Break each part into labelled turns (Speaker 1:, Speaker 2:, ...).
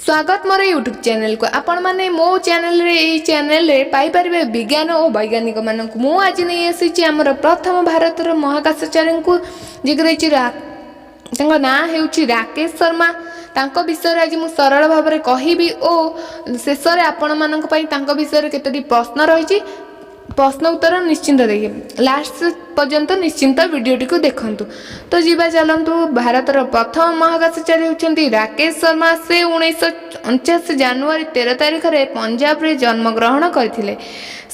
Speaker 1: स्वागत मोर YouTube channel को आपण माने मो चैनल रे ए चैनल रे पाई परिबे विज्ञान और वैज्ञानिक मानक मु आज नहीं आसी हमर प्रथम भारतर महाकाशचारी को जिगरे ना हेउची राकेश शर्मा तांको विषय आज मु सरल भाव में कहबी और शेष में आपण मानक पई तांको विषय केतोटी प्रश्न रही प्रश्न उत्तर निश्चिंत देखिए लास्ट पर्यंत निश्चिंत वीडियोटी को देखंतु। तो जीवा चलतु भारतर प्रथम महाकाशचारी होती राकेश शर्मा से 1949 जनवरी 13 तारिख में पंजाब रे जन्म ग्रहण करथिले।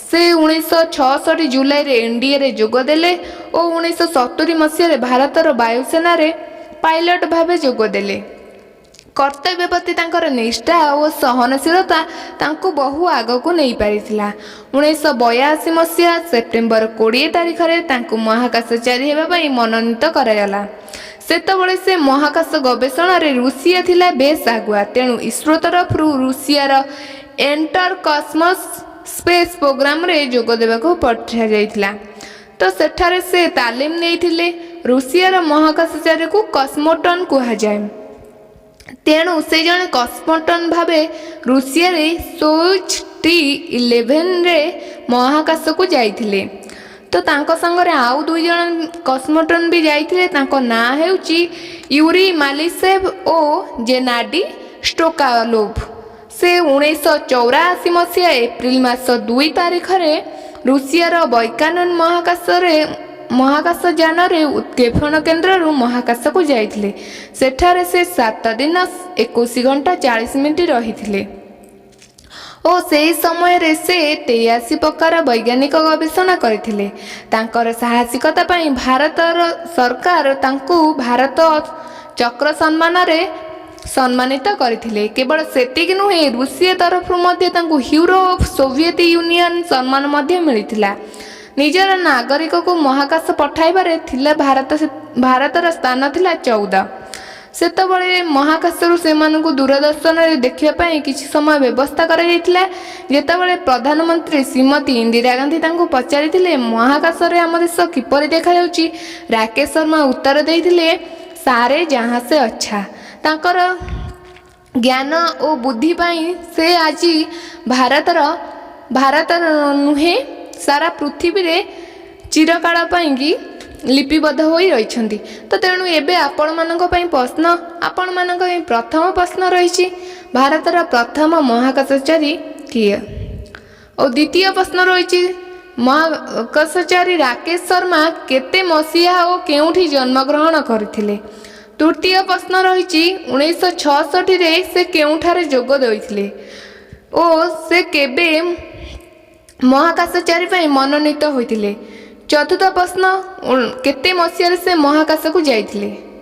Speaker 1: से 1966 जुलाई रे एनडीए रे जोगदेले और 1970 मसीह भारतर वायुसेना रे पायलट भावे जोगदेले। कर्तव्य प्रति तांकर निष्ठा और सहनशीलता तांको बहु आग को नहीं पारिथिला। 1982 मसीहा सेप्टेम्बर 20 तारिख में तांको महाकाशचारी हेबा पई मनोनीत करागला। सेतबळे से महाकाश गवेषणा रे रूसिया थिला बेस आगुआ, तेणु इसरो तरफ रूसियार एंटर कॉस्मोस स्पेस प्रोग्राम रे जोग देबाको पठा जायथिला। तो सेठारे से तालीम नेइथिले। रूसियार महाकाशचारी को कॉस्मोटन कहा जाए, तेणु से जने कॉस्मोटन भावे रूसिया रे सोयुज T-11 रे महाकाश को जाइथिले। तो तांको संगरे आउ दुई जन कॉस्मोटन भी जाइथिले। तांको ना हेउची यूरी मालिसेव ओ जेनाडी स्टोकालोव। से 1984 मसीहा एप्रिल मास 2 तारिख रे रूसियार वैज्ञानिक महाकाश यान रे उत्क्षेपण केन्द्र महाकाश को जाइथिले। सेठारे से 7 दिन 21 घंटा 40 मिनिट रहिथिले और से समय रे से 83 प्रकार वैज्ञानिक गवेषणा करथिले। तांकर साहसिकता पई भारतर सरकार तांको भारत चक्र सम्मान रे सम्मानित करथिले। केवल सेतिक नुहे, रूसिया तरफ मध्य तांको हीरो ऑफ सोवियत यूनियन सम्मान मध्य मिलिथिला। निजर नागरिक को महाकाश पठाइबारे थिला भारतर स्थान थिला 14। सेतबळे महाकाशरु सेमानकु दूरदर्शन रे देखिया पई किछि समय व्यवस्था करा जायतिला। जेतबळे प्रधानमंत्री श्रीमती इंदिरा गांधी तांको पचारिथिले महाकाश रे हम देश किपरि देखा जाउची, राकेश शर्मा उत्तर देइथिले सारे जहां से अच्छा। तांकर ज्ञान और बुद्धि पई से आज भारतर नुहे सारा पृथ्वी रे चिरकाल पाई लिपिबद्ध हो रही। तो तेणु एबे आपण मानक पई प्रश्न, आपण मानक पई प्रथम प्रश्न रही भारतर प्रथम महाकाशचारी किए और द्वितीय प्रश्न रही महाकाशचारी राकेश शर्मा केते मसीहा और केउठी जन्म ग्रहण करथिले। तृतीय प्रश्न रही 1966 रे से केउठारे जोग देइथिले और से केबे महाकाशचारी पई मनोनीत होइथिले। चतुर्थ प्रश्न केते मसीहा से महाकाश को जाइथिले।